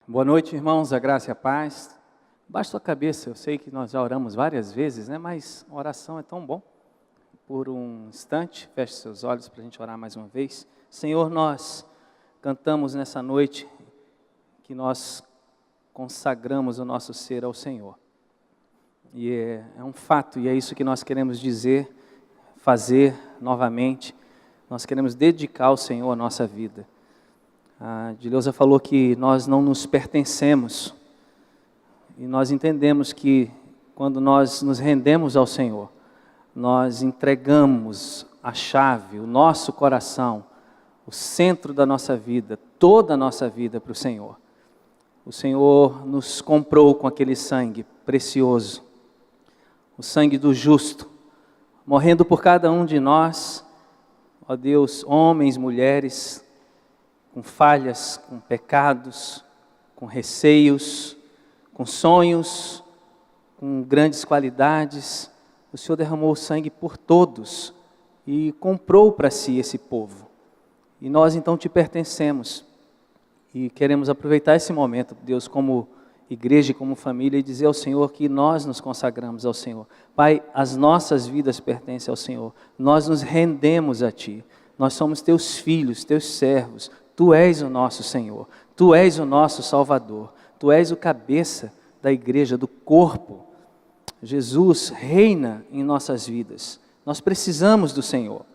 Boa noite, irmãos, a graça e a paz. Baixe sua cabeça, eu sei que nós já oramos várias vezes, né? Mas a oração é tão bom. Por um instante, feche seus olhos para a gente orar mais uma vez. Senhor, nós cantamos nessa noite que nós consagramos o nosso ser ao Senhor. E é um fato, e é isso que nós queremos dizer, fazer novamente. Nós queremos dedicar ao Senhor a nossa vida. A Dileuza falou que nós não nos pertencemos, e nós entendemos que quando nós nos rendemos ao Senhor, nós entregamos a chave, o nosso coração, o centro da nossa vida, toda a nossa vida para o Senhor. O Senhor nos comprou com aquele sangue precioso, o sangue do justo, morrendo por cada um de nós, ó Deus, homens, mulheres, com falhas, com pecados, com receios, com sonhos, com grandes qualidades. O Senhor derramou o sangue por todos e comprou para si esse povo. E nós então te pertencemos e queremos aproveitar esse momento, Deus, como igreja e como família, e dizer ao Senhor que nós nos consagramos ao Senhor. Pai, as nossas vidas pertencem ao Senhor, nós nos rendemos a Ti, nós somos Teus filhos, Teus servos. Tu és o nosso Senhor, Tu és o nosso Salvador, Tu és o cabeça da igreja, do corpo. Jesus reina em nossas vidas, nós precisamos do Senhor.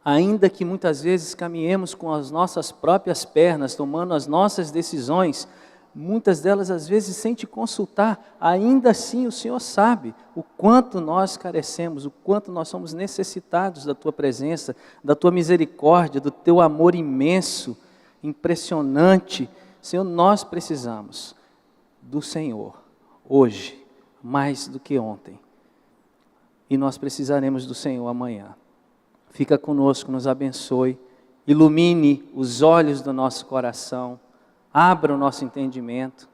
Ainda que muitas vezes caminhemos com as nossas próprias pernas, tomando as nossas decisões, muitas delas às vezes sem te consultar, ainda assim o Senhor sabe o quanto nós carecemos, o quanto nós somos necessitados da Tua presença, da Tua misericórdia, do Teu amor imenso, impressionante. Senhor, nós precisamos do Senhor, hoje, mais do que ontem. E nós precisaremos do Senhor amanhã. Fica conosco, nos abençoe, ilumine os olhos do nosso coração, abra o nosso entendimento,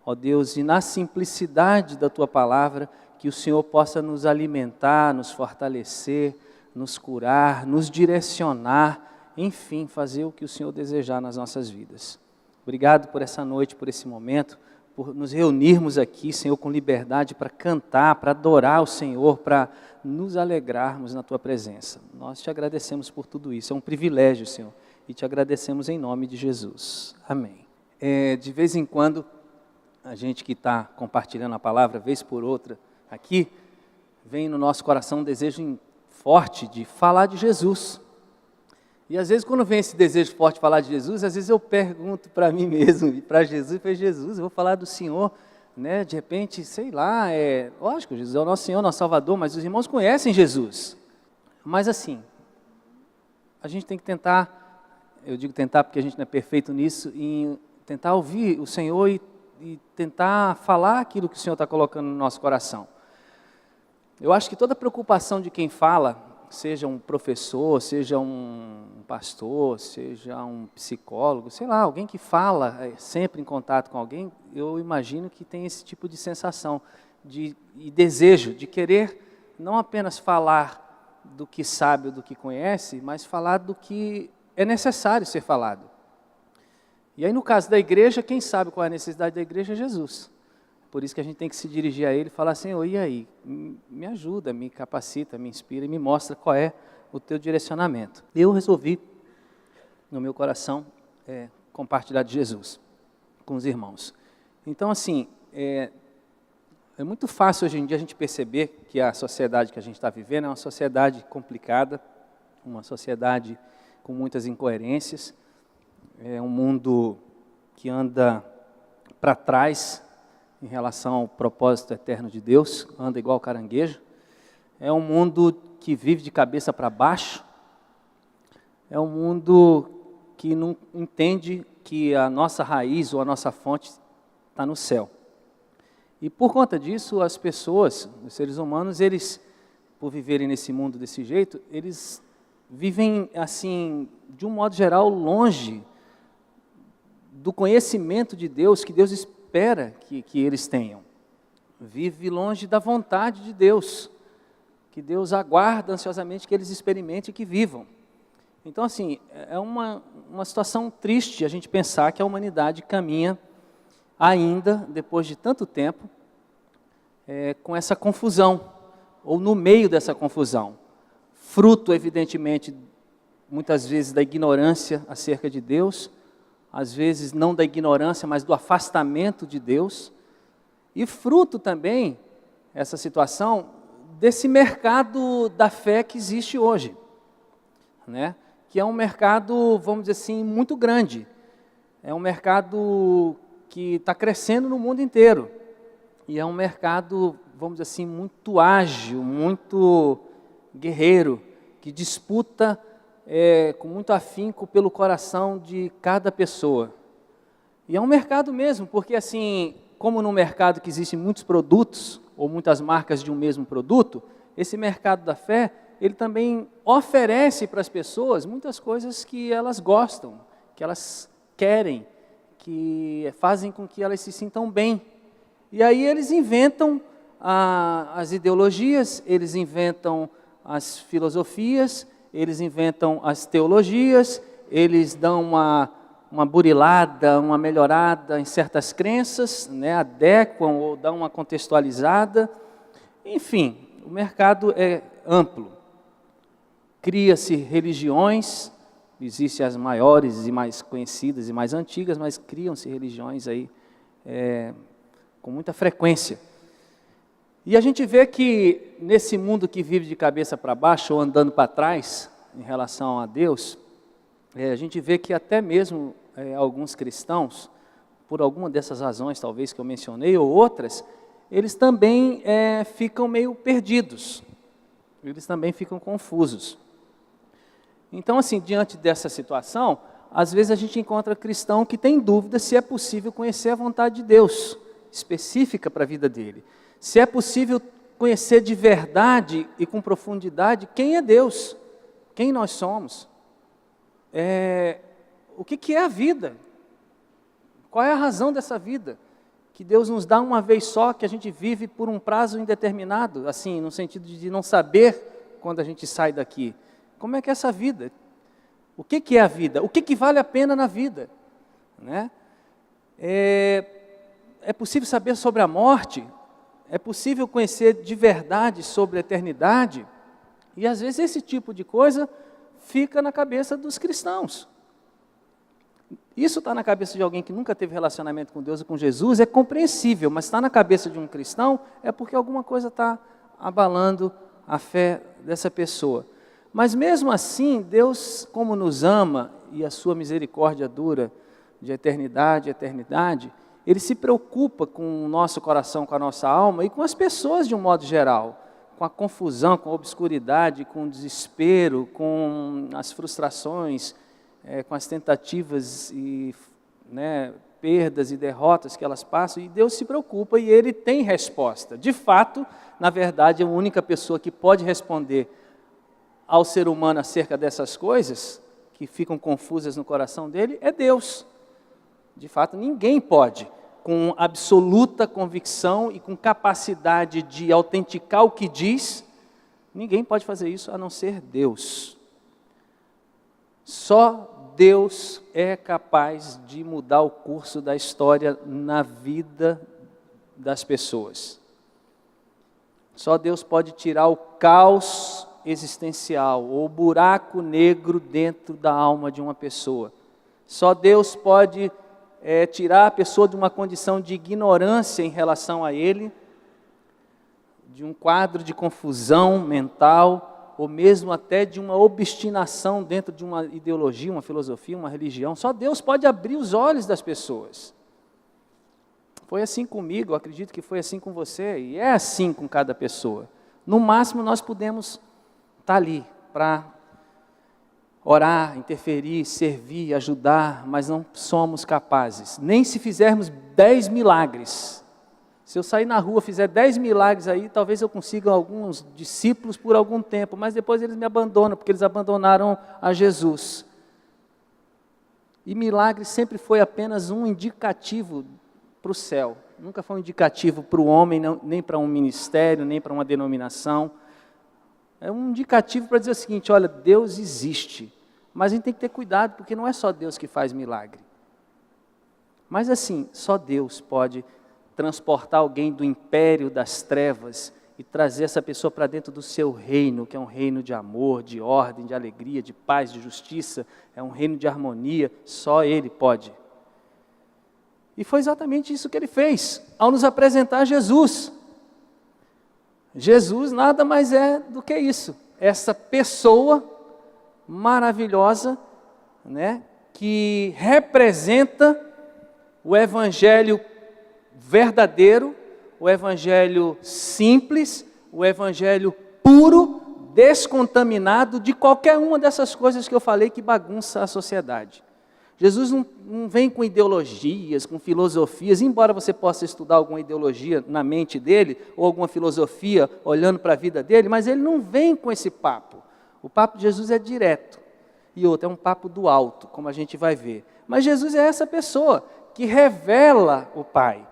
ó Deus, e na simplicidade da Tua palavra, que o Senhor possa nos alimentar, nos fortalecer, nos curar, nos direcionar, enfim, fazer o que o Senhor desejar nas nossas vidas. Obrigado por essa noite, por esse momento, por nos reunirmos aqui, Senhor, com liberdade para cantar, para adorar o Senhor, para nos alegrarmos na Tua presença. Nós te agradecemos por tudo isso, é um privilégio, Senhor, e te agradecemos em nome de Jesus. Amém. De vez em quando, a gente que está compartilhando a palavra, vez por outra, aqui, vem no nosso coração um desejo forte de falar de Jesus. E às vezes quando vem esse desejo forte de falar de Jesus, às vezes eu pergunto para mim mesmo, e para Jesus, eu falei, Jesus, eu vou falar do Senhor, né? De repente, sei lá, lógico, Jesus é o nosso Senhor, nosso Salvador, mas os irmãos conhecem Jesus. Mas assim, a gente tem que tentar, eu digo tentar porque a gente não é perfeito nisso, em tentar ouvir o Senhor e tentar falar aquilo que o Senhor está colocando no nosso coração. Eu acho que toda preocupação de quem fala, seja um professor, seja um pastor, seja um psicólogo, sei lá, alguém que fala sempre em contato com alguém, eu imagino que tem esse tipo de sensação e desejo de querer não apenas falar do que sabe ou do que conhece, mas falar do que é necessário ser falado. E aí no caso da igreja, quem sabe qual é a necessidade da igreja é Jesus. Por isso que a gente tem que se dirigir a Ele e falar, Senhor, e aí? Me ajuda, me capacita, me inspira e me mostra qual é o Teu direcionamento. Eu resolvi, no meu coração, compartilhar de Jesus com os irmãos. Então, assim, é muito fácil hoje em dia a gente perceber que a sociedade que a gente está vivendo é uma sociedade complicada, uma sociedade com muitas incoerências, é um mundo que anda para trás em relação ao propósito eterno de Deus, anda igual caranguejo. É um mundo que vive de cabeça para baixo. É um mundo que não entende que a nossa raiz ou a nossa fonte está no céu. E por conta disso, as pessoas, os seres humanos, eles, por viverem nesse mundo desse jeito, eles vivem, assim, de um modo geral, longe do conhecimento de Deus, que Deus espera que eles tenham. Vive longe da vontade de Deus, que Deus aguarda ansiosamente que eles experimentem e que vivam. Então, assim, é uma situação triste a gente pensar que a humanidade caminha ainda, depois de tanto tempo, com essa confusão, ou no meio dessa confusão. Fruto, evidentemente, muitas vezes da ignorância acerca de Deus, às vezes não da ignorância, mas do afastamento de Deus, e fruto também, essa situação, desse mercado da fé que existe hoje, né? Que é um mercado, vamos dizer assim, muito grande, é um mercado que está crescendo no mundo inteiro, e é um mercado, vamos dizer assim, muito ágil, muito guerreiro, que disputa com muito afinco pelo coração de cada pessoa. E é um mercado mesmo, porque assim, como no mercado que existem muitos produtos, ou muitas marcas de um mesmo produto, esse mercado da fé, ele também oferece para as pessoas muitas coisas que elas gostam, que elas querem, que fazem com que elas se sintam bem. E aí eles inventam as ideologias, eles inventam as filosofias, eles inventam as teologias, eles dão uma burilada, uma melhorada em certas crenças, né, adequam ou dão uma contextualizada. Enfim, o mercado é amplo. Cria-se religiões, existem as maiores e mais conhecidas e mais antigas, mas criam-se religiões aí com muita frequência. E a gente vê que nesse mundo que vive de cabeça para baixo ou andando para trás em relação a Deus, a gente vê que até mesmo alguns cristãos, por alguma dessas razões talvez que eu mencionei ou outras, eles também ficam meio perdidos, eles também ficam confusos. Então assim, diante dessa situação, às vezes a gente encontra cristão que tem dúvida se é possível conhecer a vontade de Deus, específica para a vida dele. Se é possível conhecer de verdade e com profundidade quem é Deus, quem nós somos, o que é a vida, qual é a razão dessa vida, que Deus nos dá uma vez só, que a gente vive por um prazo indeterminado, assim, no sentido de não saber quando a gente sai daqui. Como é que é essa vida? O que é a vida? O que vale a pena na vida? Né? É possível saber sobre a morte? É possível conhecer de verdade sobre a eternidade? E às vezes esse tipo de coisa fica na cabeça dos cristãos. Isso está na cabeça de alguém que nunca teve relacionamento com Deus e com Jesus, é compreensível, mas está na cabeça de um cristão, é porque alguma coisa está abalando a fé dessa pessoa. Mas mesmo assim, Deus, como nos ama, e a sua misericórdia dura de eternidade a eternidade, Ele se preocupa com o nosso coração, com a nossa alma e com as pessoas de um modo geral, com a confusão, com a obscuridade, com o desespero, com as frustrações, com as tentativas e perdas e derrotas que elas passam, e Deus se preocupa e Ele tem resposta. De fato, na verdade, a única pessoa que pode responder ao ser humano acerca dessas coisas, que ficam confusas no coração dele, é Deus. De fato, ninguém pode, com absoluta convicção e com capacidade de autenticar o que diz, ninguém pode fazer isso a não ser Deus. Só Deus é capaz de mudar o curso da história na vida das pessoas. Só Deus pode tirar o caos existencial, ou o buraco negro dentro da alma de uma pessoa. Só Deus pode tirar a pessoa de uma condição de ignorância em relação a Ele, de um quadro de confusão mental, ou mesmo até de uma obstinação dentro de uma ideologia, uma filosofia, uma religião. Só Deus pode abrir os olhos das pessoas. Foi assim comigo, eu acredito que foi assim com você, e é assim com cada pessoa. No máximo nós podemos estar ali para orar, interferir, servir, ajudar, mas não somos capazes. Nem se fizermos 10 milagres. Se eu sair na rua, fizer 10 milagres aí, talvez eu consiga alguns discípulos por algum tempo, mas depois eles me abandonam, porque eles abandonaram a Jesus. E milagre sempre foi apenas um indicativo para o céu. Nunca foi um indicativo para o homem, nem para um ministério, nem para uma denominação. É um indicativo para dizer o seguinte: olha, Deus existe, mas a gente tem que ter cuidado, porque não é só Deus que faz milagre. Mas assim, só Deus pode transportar alguém do império das trevas e trazer essa pessoa para dentro do seu reino, que é um reino de amor, de ordem, de alegria, de paz, de justiça, é um reino de harmonia, só Ele pode. E foi exatamente isso que Ele fez, ao nos apresentar Jesus. Jesus nada mais é do que isso, essa pessoa maravilhosa, né, que representa o Evangelho verdadeiro, o Evangelho simples, o Evangelho puro, descontaminado de qualquer uma dessas coisas que eu falei que bagunça a sociedade. Jesus não vem com ideologias, com filosofias, embora você possa estudar alguma ideologia na mente dele, ou alguma filosofia olhando para a vida dele, mas ele não vem com esse papo. O papo de Jesus é direto. E outro, é um papo do alto, como a gente vai ver. Mas Jesus é essa pessoa que revela o Pai,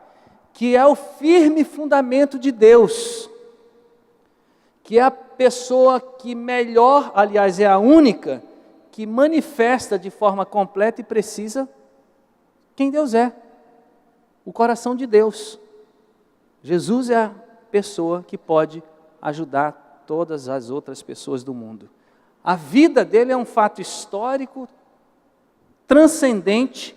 que é o firme fundamento de Deus, que é a pessoa que melhor, aliás, é a única, que manifesta de forma completa e precisa quem Deus é, o coração de Deus. Jesus é a pessoa que pode ajudar todas as outras pessoas do mundo. A vida dele é um fato histórico, transcendente,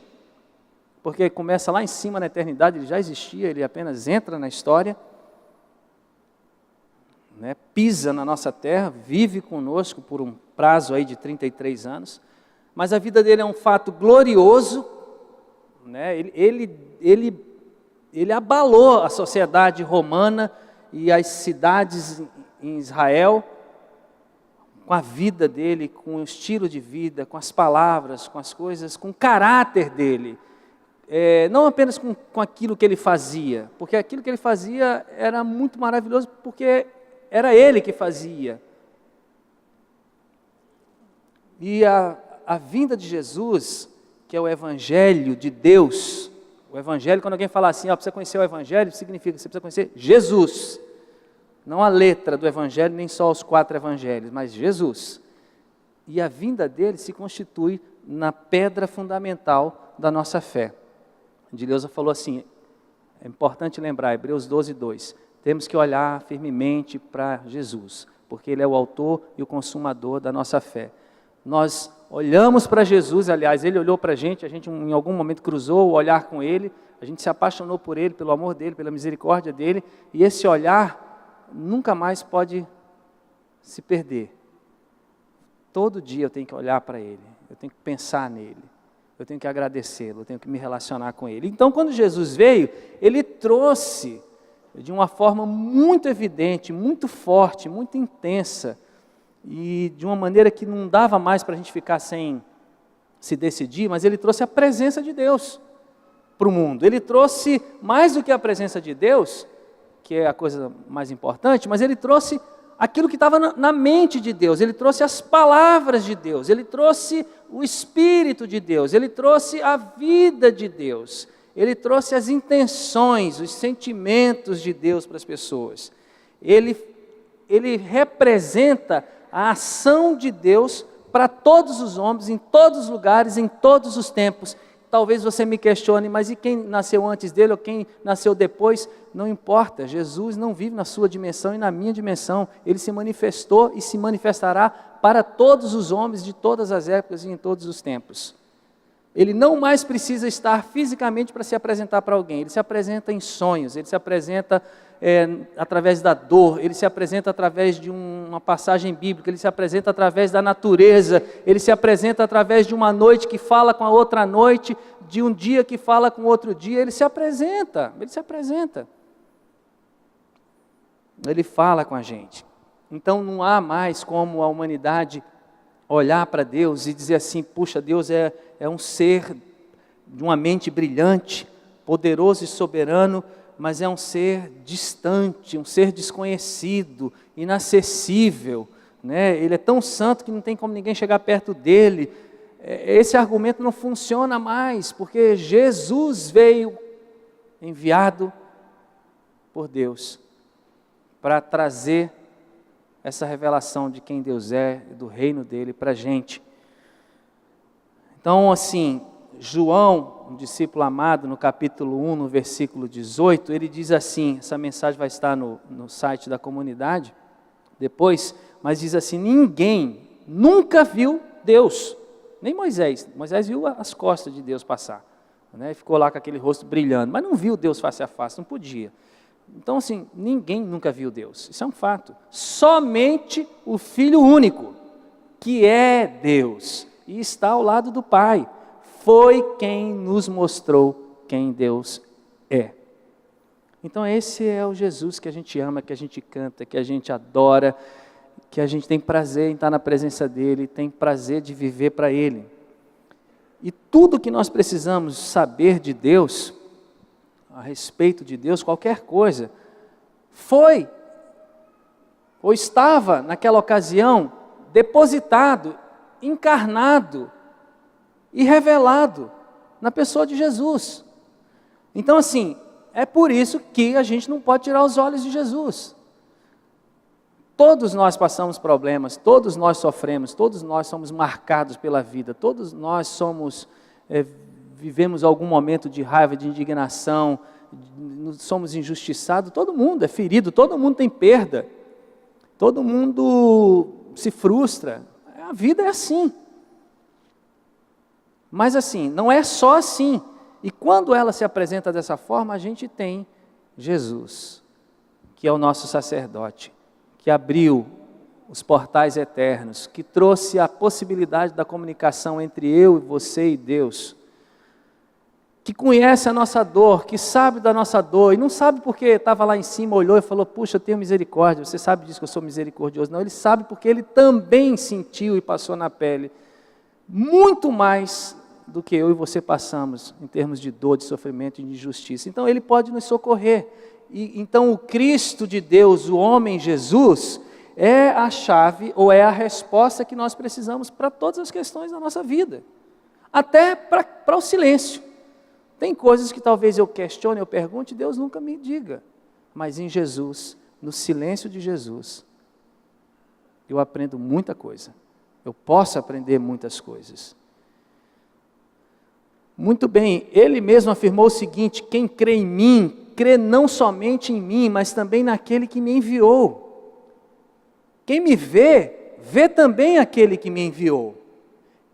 porque começa lá em cima na eternidade, ele já existia, ele apenas entra na história, né, pisa na nossa terra, vive conosco por um prazo aí de 33 anos, mas a vida dele é um fato glorioso, né, ele abalou a sociedade romana e as cidades em Israel, com a vida dele, com o estilo de vida, com as palavras, com as coisas, com o caráter dele. Não apenas com aquilo que ele fazia, porque aquilo que ele fazia era muito maravilhoso, porque era ele que fazia. E a vinda de Jesus, que é o Evangelho de Deus, o Evangelho, quando alguém fala assim, precisa conhecer o Evangelho, significa que você precisa conhecer Jesus. Não a letra do Evangelho, nem só os 4 Evangelhos, mas Jesus. E a vinda dele se constitui na pedra fundamental da nossa fé. Dileuza falou assim, é importante lembrar, Hebreus 12, 2, temos que olhar firmemente para Jesus, porque Ele é o autor e o consumador da nossa fé. Nós olhamos para Jesus, aliás, Ele olhou para a gente em algum momento cruzou o olhar com Ele, a gente se apaixonou por Ele, pelo amor dEle, pela misericórdia dEle, e esse olhar nunca mais pode se perder. Todo dia eu tenho que olhar para Ele, eu tenho que pensar nele, eu tenho que agradecê-lo, eu tenho que me relacionar com Ele. Então, quando Jesus veio, Ele trouxe de uma forma muito evidente, muito forte, muito intensa, e de uma maneira que não dava mais para a gente ficar sem se decidir, mas Ele trouxe a presença de Deus para o mundo. Ele trouxe mais do que a presença de Deus, que é a coisa mais importante, mas Ele trouxe aquilo que estava na mente de Deus, Ele trouxe as palavras de Deus, Ele trouxe o Espírito de Deus, Ele trouxe a vida de Deus, Ele trouxe as intenções, os sentimentos de Deus para as pessoas. Ele representa a ação de Deus para todos os homens, em todos os lugares, em todos os tempos. Talvez você me questione, mas e quem nasceu antes dele ou quem nasceu depois? Não importa, Jesus não vive na sua dimensão e na minha dimensão. Ele se manifestou e se manifestará para todos os homens de todas as épocas e em todos os tempos. Ele não mais precisa estar fisicamente para se apresentar para alguém. Ele se apresenta em sonhos, ele se apresenta através da dor, ele se apresenta através de uma passagem bíblica, ele se apresenta através da natureza, ele se apresenta através de uma noite que fala com a outra noite, de um dia que fala com outro dia, ele se apresenta. Ele fala com a gente. Então não há mais como a humanidade olhar para Deus e dizer assim, puxa, Deus é um ser de uma mente brilhante, poderoso e soberano, mas é um ser distante, um ser desconhecido, inacessível, né? Ele é tão santo que não tem como ninguém chegar perto dele. Esse argumento não funciona mais, porque Jesus veio enviado por Deus para trazer essa revelação de quem Deus é, do reino dele para a gente. Então, assim, João um discípulo amado, no capítulo 1, no versículo 18, ele diz assim, essa mensagem vai estar no site da comunidade depois, mas diz assim: ninguém nunca viu Deus, nem Moisés. Moisés viu as costas de Deus passar, né? Ficou lá com aquele rosto brilhando, mas não viu Deus face a face, não podia. Então assim, ninguém nunca viu Deus, isso é um fato. Somente o Filho único, que é Deus e está ao lado do Pai, foi quem nos mostrou quem Deus é. Então esse é o Jesus que a gente ama, que a gente canta, que a gente adora, que a gente tem prazer em estar na presença dEle, tem prazer de viver para Ele. E tudo que nós precisamos saber de Deus, a respeito de Deus, qualquer coisa, foi ou estava naquela ocasião depositado, encarnado e revelado na pessoa de Jesus. Então assim, é por isso que a gente não pode tirar os olhos de Jesus. Todos nós passamos problemas, todos nós sofremos, todos nós somos marcados pela vida, todos nós vivemos algum momento de raiva, de indignação, somos injustiçados, todo mundo é ferido, todo mundo tem perda, todo mundo se frustra, a vida é assim. Mas assim, não é só assim. E quando ela se apresenta dessa forma, a gente tem Jesus, que é o nosso sacerdote, que abriu os portais eternos, que trouxe a possibilidade da comunicação entre eu e você e Deus, que conhece a nossa dor, que sabe da nossa dor, e não sabe porque estava lá em cima, olhou e falou: puxa, eu tenho misericórdia, você sabe disso que eu sou misericordioso. Não, ele sabe porque ele também sentiu e passou na pele muito mais do que eu e você passamos, em termos de dor, de sofrimento e de injustiça. Então ele pode nos socorrer. E então o Cristo de Deus, o homem Jesus, é a chave ou é a resposta que nós precisamos para todas as questões da nossa vida. Até para o silêncio. Tem coisas que talvez eu questione, eu pergunte, Deus nunca me diga. Mas em Jesus, no silêncio de Jesus, eu aprendo muita coisa. Eu posso aprender muitas coisas. Muito bem, ele mesmo afirmou o seguinte: quem crê em mim, crê não somente em mim, mas também naquele que me enviou. Quem me vê, vê também aquele que me enviou.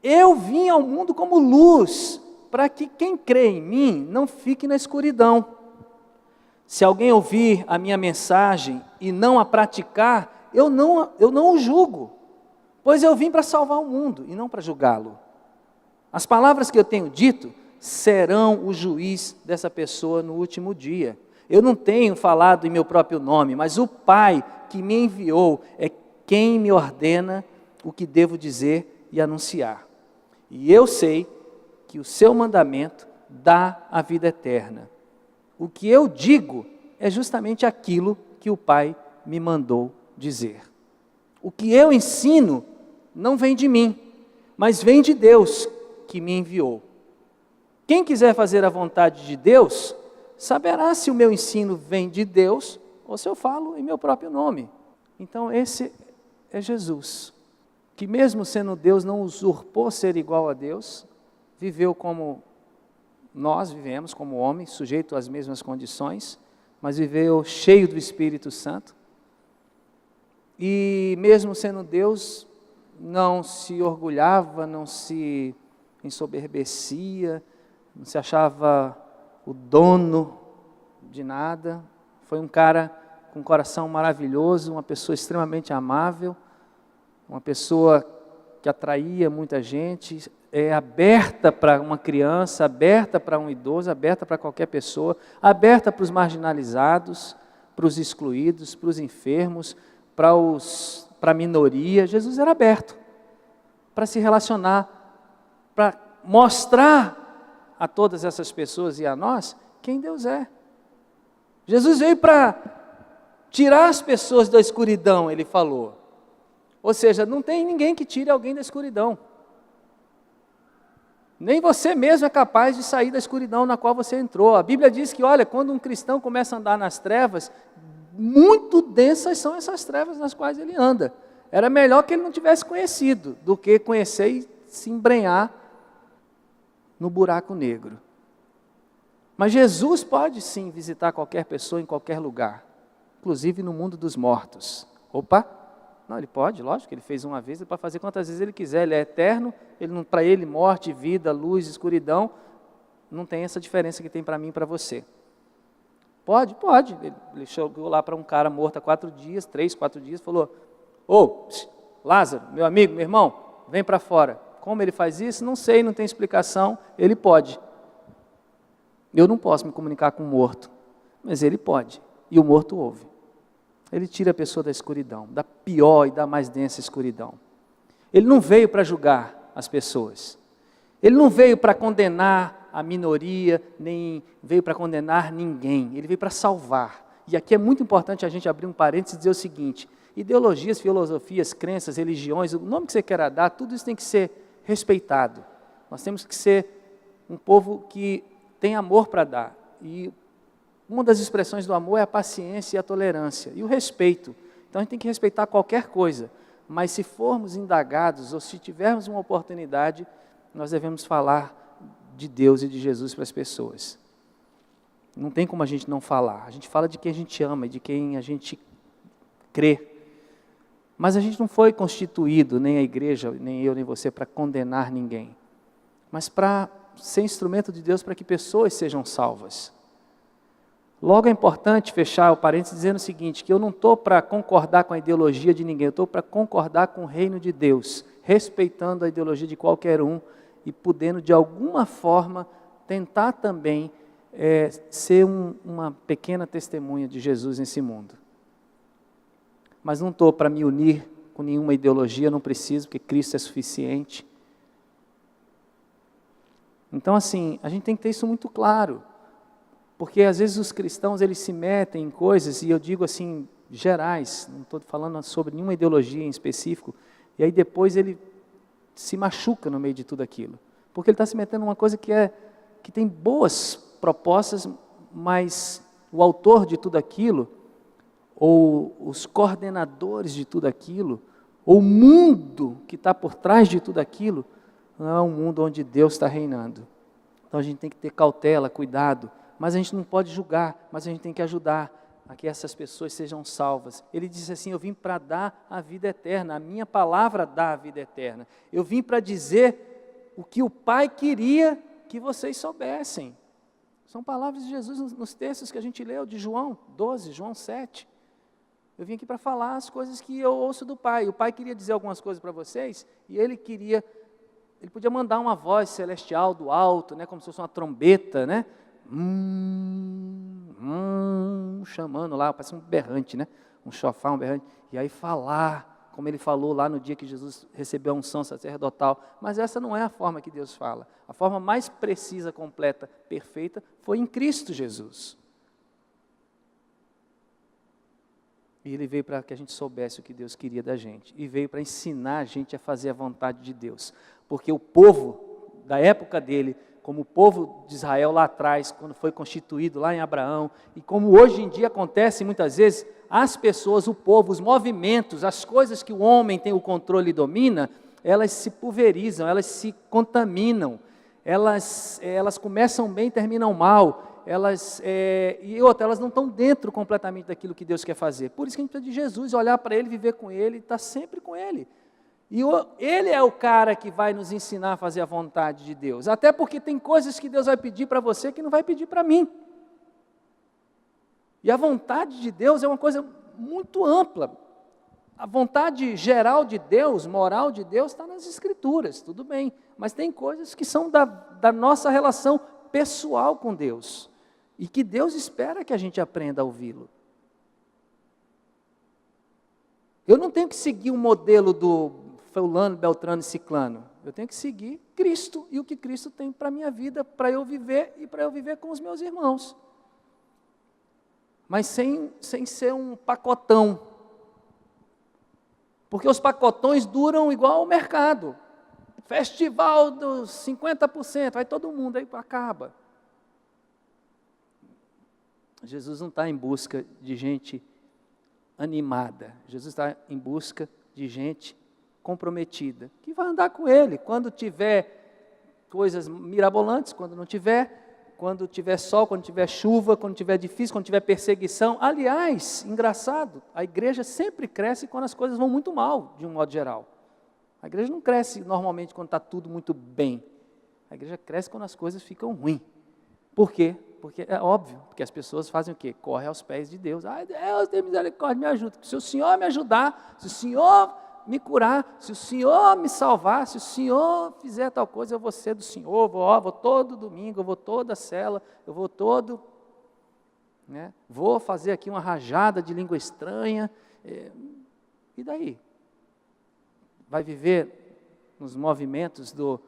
Eu vim ao mundo como luz, para que quem crê em mim não fique na escuridão. Se alguém ouvir a minha mensagem e não a praticar, eu não o julgo, pois eu vim para salvar o mundo e não para julgá-lo. As palavras que eu tenho dito serão o juiz dessa pessoa no último dia. Eu não tenho falado em meu próprio nome, mas o Pai que me enviou é quem me ordena o que devo dizer e anunciar. E eu sei que o seu mandamento dá a vida eterna. O que eu digo é justamente aquilo que o Pai me mandou dizer. O que eu ensino não vem de mim, mas vem de Deus que me enviou. Quem quiser fazer a vontade de Deus, saberá se o meu ensino vem de Deus ou se eu falo em meu próprio nome. Então esse é Jesus, que mesmo sendo Deus não usurpou ser igual a Deus, viveu como nós vivemos, como homens, sujeito às mesmas condições, mas viveu cheio do Espírito Santo. E mesmo sendo Deus, não se orgulhava, não se ensoberbecia, não se achava o dono de nada. Foi um cara com um coração maravilhoso, uma pessoa extremamente amável, uma pessoa que atraía muita gente, aberta para uma criança, aberta para um idoso, aberta para qualquer pessoa, aberta para os marginalizados, para os excluídos, para os enfermos, para a minoria. Jesus era aberto para se relacionar, para mostrar a todas essas pessoas e a nós quem Deus é. Jesus veio para tirar as pessoas da escuridão, ele falou. Ou seja, não tem ninguém que tire alguém da escuridão. Nem você mesmo é capaz de sair da escuridão na qual você entrou. A Bíblia diz que, olha, quando um cristão começa a andar nas trevas, muito densas são essas trevas nas quais ele anda. Era melhor que ele não tivesse conhecido, do que conhecer e se embrenhar no buraco negro. Mas Jesus pode sim visitar qualquer pessoa em qualquer lugar, inclusive no mundo dos mortos. Opa! Não, ele pode, lógico, ele fez uma vez, ele pode fazer quantas vezes ele quiser, ele é eterno, para ele morte, vida, luz, escuridão, não tem essa diferença que tem para mim e para você. Pode. Ele chegou lá para um cara morto há 4 dias, 3, 4 dias, falou, Lázaro, meu amigo, meu irmão, vem para fora. Como ele faz isso? Não sei, não tem explicação, ele pode. Eu não posso me comunicar com o morto, mas ele pode, e o morto ouve. Ele tira a pessoa da escuridão, da pior e da mais densa escuridão. Ele não veio para julgar as pessoas. Ele não veio para condenar a minoria, nem veio para condenar ninguém. Ele veio para salvar. E aqui é muito importante a gente abrir um parênteses e dizer o seguinte: ideologias, filosofias, crenças, religiões, o nome que você queira dar, tudo isso tem que ser respeitado. Nós temos que ser um povo que tem amor para dar. E uma das expressões do amor é a paciência e a tolerância, e o respeito. Então a gente tem que respeitar qualquer coisa, mas se formos indagados, ou se tivermos uma oportunidade, nós devemos falar de Deus e de Jesus para as pessoas. Não tem como a gente não falar. A gente fala de quem a gente ama e de quem a gente crê. Mas a gente não foi constituído, nem a igreja, nem eu, nem você, para condenar ninguém, mas para ser instrumento de Deus para que pessoas sejam salvas. Logo é importante fechar o parênteses dizendo o seguinte, que eu não estou para concordar com a ideologia de ninguém, eu estou para concordar com o reino de Deus, respeitando a ideologia de qualquer um e podendo de alguma forma tentar também ser uma pequena testemunha de Jesus nesse mundo. Mas não estou para me unir com nenhuma ideologia, não preciso, porque Cristo é suficiente. Então assim, a gente tem que ter isso muito claro. Porque às vezes os cristãos eles se metem em coisas, e eu digo assim, gerais, não estou falando sobre nenhuma ideologia em específico, e aí depois ele se machuca no meio de tudo aquilo. Porque ele está se metendo em uma coisa que tem boas propostas, mas o autor de tudo aquilo, ou os coordenadores de tudo aquilo, ou o mundo que está por trás de tudo aquilo, não é um mundo onde Deus está reinando. Então a gente tem que ter cautela, cuidado, mas a gente não pode julgar, mas a gente tem que ajudar a que essas pessoas sejam salvas. Ele disse assim, eu vim para dar a vida eterna, a minha palavra dá a vida eterna. Eu vim para dizer o que o Pai queria que vocês soubessem. São palavras de Jesus nos textos que a gente leu, de João 12, João 7. Eu vim aqui para falar as coisas que eu ouço do Pai. O Pai queria dizer algumas coisas para vocês, e Ele podia mandar uma voz celestial do alto, né, como se fosse uma trombeta, né? Chamando lá, parece um berrante, né? Um chofar, um berrante, e aí falar, como ele falou lá no dia que Jesus recebeu a unção sacerdotal. Mas essa não é a forma que Deus fala. A forma mais precisa, completa, perfeita, foi em Cristo Jesus. E Ele veio para que a gente soubesse o que Deus queria da gente, e veio para ensinar a gente a fazer a vontade de Deus, porque o povo da época dele, como o povo de Israel lá atrás, quando foi constituído lá em Abraão, e como hoje em dia acontece muitas vezes, as pessoas, o povo, os movimentos, as coisas que o homem tem o controle e domina, elas se pulverizam, elas se contaminam, elas começam bem e terminam mal, elas não estão dentro completamente daquilo que Deus quer fazer. Por isso que a gente precisa de Jesus, olhar para Ele, viver com Ele, estar sempre com Ele. E Ele é o cara que vai nos ensinar a fazer a vontade de Deus. Até porque tem coisas que Deus vai pedir para você que não vai pedir para mim. E a vontade de Deus é uma coisa muito ampla. A vontade geral de Deus, moral de Deus, está nas Escrituras, tudo bem. Mas tem coisas que são da nossa relação pessoal com Deus. E que Deus espera que a gente aprenda a ouvi-lo. Eu não tenho que seguir o modelo do fulano, beltrano e ciclano. Eu tenho que seguir Cristo e o que Cristo tem para a minha vida, para eu viver e para eu viver com os meus irmãos. Mas sem ser um pacotão. Porque os pacotões duram igual ao mercado. Festival dos 50%, vai todo mundo, aí acaba. Jesus não está em busca de gente animada. Jesus está em busca de gente comprometida, que vai andar com Ele. Quando tiver coisas mirabolantes, quando não tiver, quando tiver sol, quando tiver chuva, quando tiver difícil, quando tiver perseguição. Aliás, engraçado, a igreja sempre cresce quando as coisas vão muito mal, de um modo geral. A igreja não cresce normalmente quando está tudo muito bem. A igreja cresce quando as coisas ficam ruins. Por quê? Porque é óbvio, porque as pessoas fazem o quê? Correm aos pés de Deus. Ai, Deus, tem misericórdia, me ajuda. Se o Senhor me ajudar, se o Senhor me curar, se o Senhor me salvar, se o Senhor fizer tal coisa, eu vou ser do Senhor, vou todo domingo, eu vou toda cela, eu vou todo, né? Vou fazer aqui uma rajada de língua estranha, e daí? Vai viver nos movimentos do...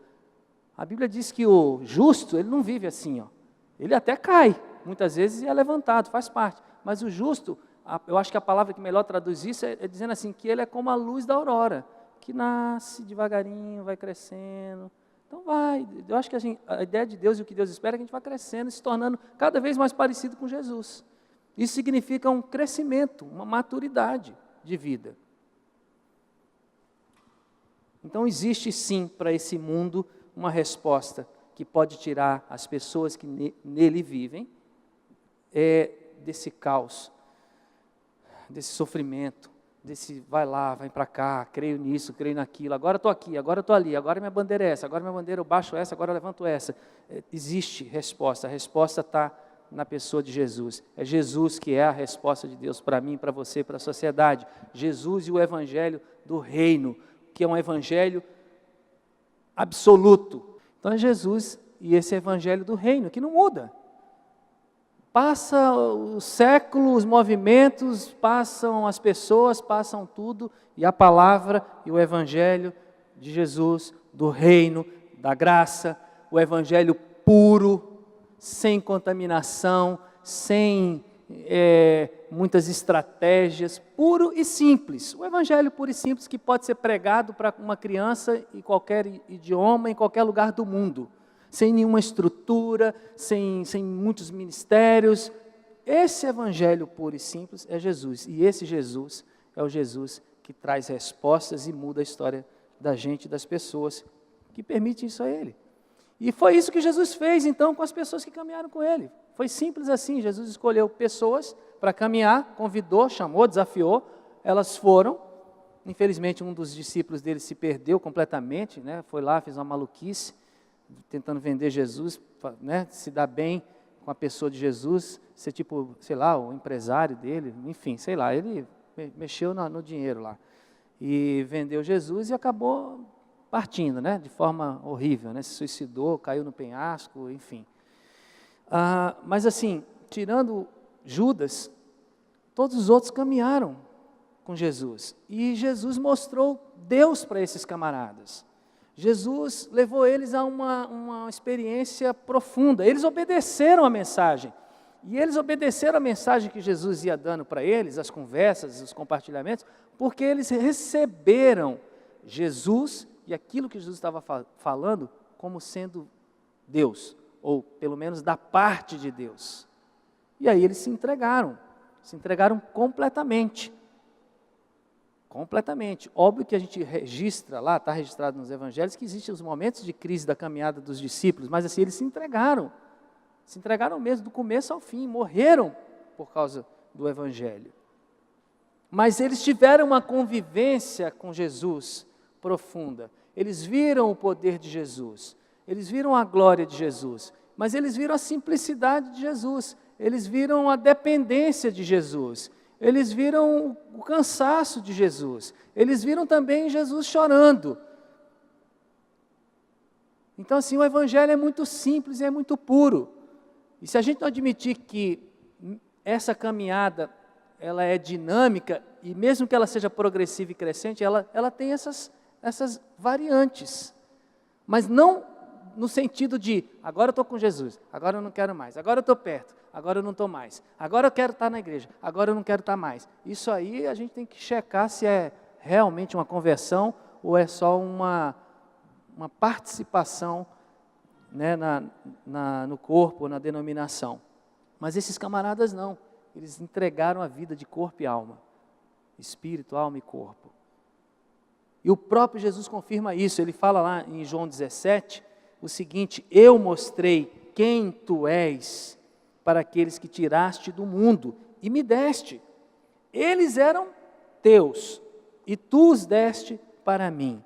A Bíblia diz que o justo, ele não vive assim, ó. Ele até cai, muitas vezes é levantado, faz parte, mas o justo... Eu acho que a palavra que melhor traduz isso é dizendo assim, que ele é como a luz da aurora, que nasce devagarinho, vai crescendo. Então eu acho que a ideia de Deus e o que Deus espera é que a gente vá crescendo, se tornando cada vez mais parecido com Jesus. Isso significa um crescimento, uma maturidade de vida. Então existe sim para esse mundo uma resposta que pode tirar as pessoas que nele vivem desse caos, desse sofrimento, desse vai lá, vai para cá, creio nisso, creio naquilo, agora estou aqui, agora estou ali, agora minha bandeira é essa, agora minha bandeira eu baixo essa, agora eu levanto essa. Existe resposta, a resposta está na pessoa de Jesus. É Jesus que é a resposta de Deus para mim, para você, para a sociedade. Jesus e o evangelho do reino, que é um evangelho absoluto. Então é Jesus e esse evangelho do reino, que não muda. Passa o século, os movimentos, passam as pessoas, passam tudo, e a palavra e o evangelho de Jesus, do reino, da graça, o evangelho puro, sem contaminação, sem muitas estratégias, puro e simples. O evangelho puro e simples que pode ser pregado para uma criança em qualquer idioma, em qualquer lugar do mundo. Sem nenhuma estrutura, sem muitos ministérios. Esse evangelho puro e simples é Jesus. E esse Jesus é o Jesus que traz respostas e muda a história da gente, das pessoas, que permite isso a Ele. E foi isso que Jesus fez, então, com as pessoas que caminharam com Ele. Foi simples assim, Jesus escolheu pessoas para caminhar, convidou, chamou, desafiou, elas foram. Infelizmente, um dos discípulos dele se perdeu completamente, né? Foi lá, fez uma maluquice, tentando vender Jesus, né, se dar bem com a pessoa de Jesus, ser tipo, sei lá, o empresário dele, enfim, sei lá, ele mexeu no dinheiro lá, e vendeu Jesus e acabou partindo, né, de forma horrível, né, se suicidou, caiu no penhasco, enfim. Mas assim, tirando Judas, todos os outros caminharam com Jesus, e Jesus mostrou Deus para esses camaradas. Jesus levou eles a uma experiência profunda. Eles obedeceram a mensagem. E eles obedeceram a mensagem que Jesus ia dando para eles, as conversas, os compartilhamentos, porque eles receberam Jesus e aquilo que Jesus estava falando como sendo Deus, ou pelo menos da parte de Deus. E aí eles se entregaram completamente. Completamente. Óbvio que a gente registra lá, está registrado nos evangelhos, que existem os momentos de crise da caminhada dos discípulos, mas assim, eles se entregaram mesmo do começo ao fim, morreram por causa do evangelho. Mas eles tiveram uma convivência com Jesus profunda, eles viram o poder de Jesus, eles viram a glória de Jesus, mas eles viram a simplicidade de Jesus, eles viram a dependência de Jesus, eles viram o cansaço de Jesus, eles viram também Jesus chorando. Então assim, o evangelho é muito simples e é muito puro. E se a gente não admitir que essa caminhada, ela é dinâmica, e mesmo que ela seja progressiva e crescente, ela tem essas variantes. Mas não no sentido de, agora eu estou com Jesus, agora eu não quero mais, agora eu estou perto, agora eu não estou mais, agora eu quero estar na igreja, agora eu não quero estar mais. Isso aí a gente tem que checar se é realmente uma conversão ou é só uma participação, né, no corpo, na denominação. Mas esses camaradas não, eles entregaram a vida de corpo e alma, espírito, alma e corpo. E o próprio Jesus confirma isso, ele fala lá em João 17, o seguinte: eu mostrei quem tu és para aqueles que tiraste do mundo e me deste. Eles eram teus e tu os deste para mim.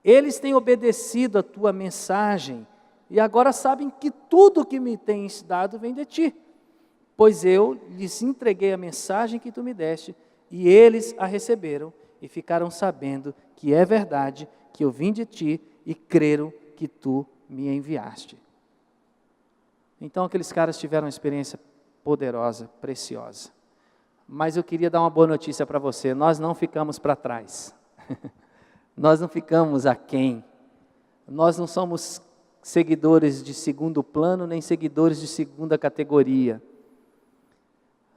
Eles têm obedecido a tua mensagem e agora sabem que tudo que me tens dado vem de ti. Pois eu lhes entreguei a mensagem que tu me deste e eles a receberam e ficaram sabendo que é verdade, que eu vim de ti e creram que tu me enviaste. Então aqueles caras tiveram uma experiência poderosa, preciosa. Mas eu queria dar uma boa notícia para você, nós não ficamos para trás. Nós não ficamos aquém. Nós não somos seguidores de segundo plano, nem seguidores de segunda categoria.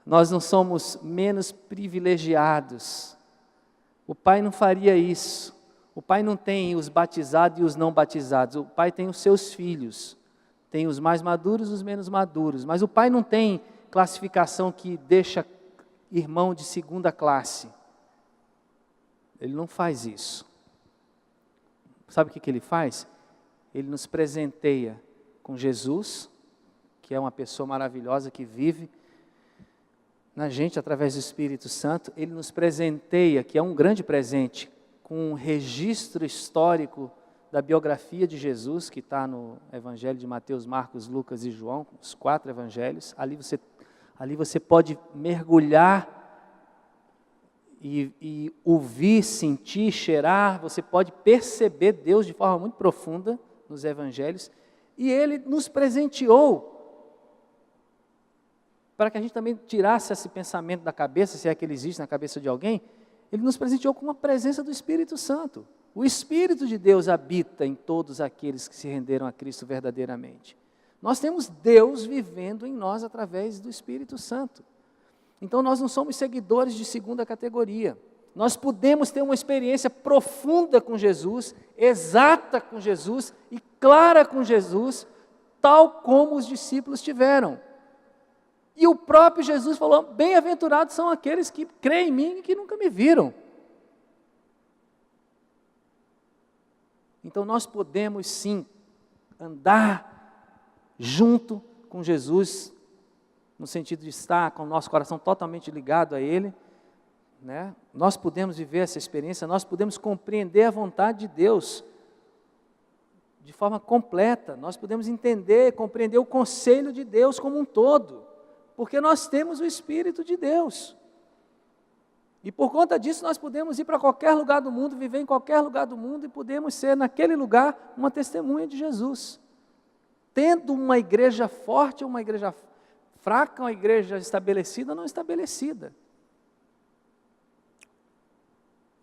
Nós não somos menos privilegiados. O Pai não faria isso. O Pai não tem os batizados e os não batizados. O Pai tem os seus filhos. Tem os mais maduros e os menos maduros. Mas o Pai não tem classificação que deixa irmão de segunda classe. Ele não faz isso. Sabe o que Ele faz? Ele nos presenteia com Jesus, que é uma pessoa maravilhosa que vive na gente através do Espírito Santo. Ele nos presenteia, que é um grande presente, com um registro histórico da biografia de Jesus, que está no Evangelho de Mateus, Marcos, Lucas e João, os 4 evangelhos. Ali você pode mergulhar e ouvir, sentir, cheirar, você pode perceber Deus de forma muito profunda nos evangelhos, e Ele nos presenteou, para que a gente também tirasse esse pensamento da cabeça, se é que ele existe na cabeça de alguém, Ele nos presenteou com a presença do Espírito Santo. O Espírito de Deus habita em todos aqueles que se renderam a Cristo verdadeiramente. Nós temos Deus vivendo em nós através do Espírito Santo. Então nós não somos seguidores de segunda categoria. Nós podemos ter uma experiência profunda com Jesus, exata com Jesus e clara com Jesus, tal como os discípulos tiveram. E o próprio Jesus falou: bem-aventurados são aqueles que creem em mim e que nunca me viram. Então nós podemos sim andar junto com Jesus, no sentido de estar com o nosso coração totalmente ligado a Ele, né? Nós podemos viver essa experiência, nós podemos compreender a vontade de Deus de forma completa, nós podemos entender, compreender o conselho de Deus como um todo, porque nós temos o Espírito de Deus. E por conta disso nós podemos ir para qualquer lugar do mundo, viver em qualquer lugar do mundo e podemos ser naquele lugar uma testemunha de Jesus. Tendo uma igreja forte ou uma igreja fraca, uma igreja estabelecida ou não estabelecida.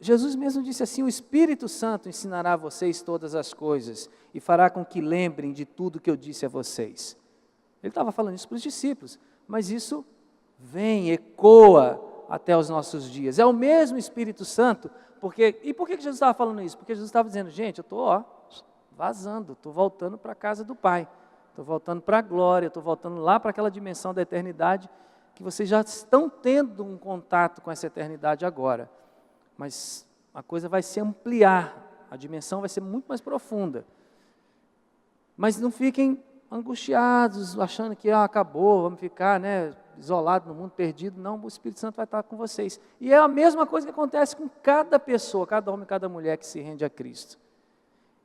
Jesus mesmo disse assim: o Espírito Santo ensinará a vocês todas as coisas e fará com que lembrem de tudo que eu disse a vocês. Ele estava falando isso para os discípulos, mas isso vem, ecoa até os nossos dias. É o mesmo Espírito Santo, e por que Jesus estava falando isso? Porque Jesus estava dizendo: gente, eu estou vazando, estou voltando para a casa do Pai, estou voltando para a glória, estou voltando lá para aquela dimensão da eternidade, que vocês já estão tendo um contato com essa eternidade agora, mas a coisa vai se ampliar, a dimensão vai ser muito mais profunda. Mas não fiquem angustiados, achando que acabou, vamos ficar isolados no mundo, perdido. Não, o Espírito Santo vai estar com vocês. E é a mesma coisa que acontece com cada pessoa, cada homem, cada mulher que se rende a Cristo.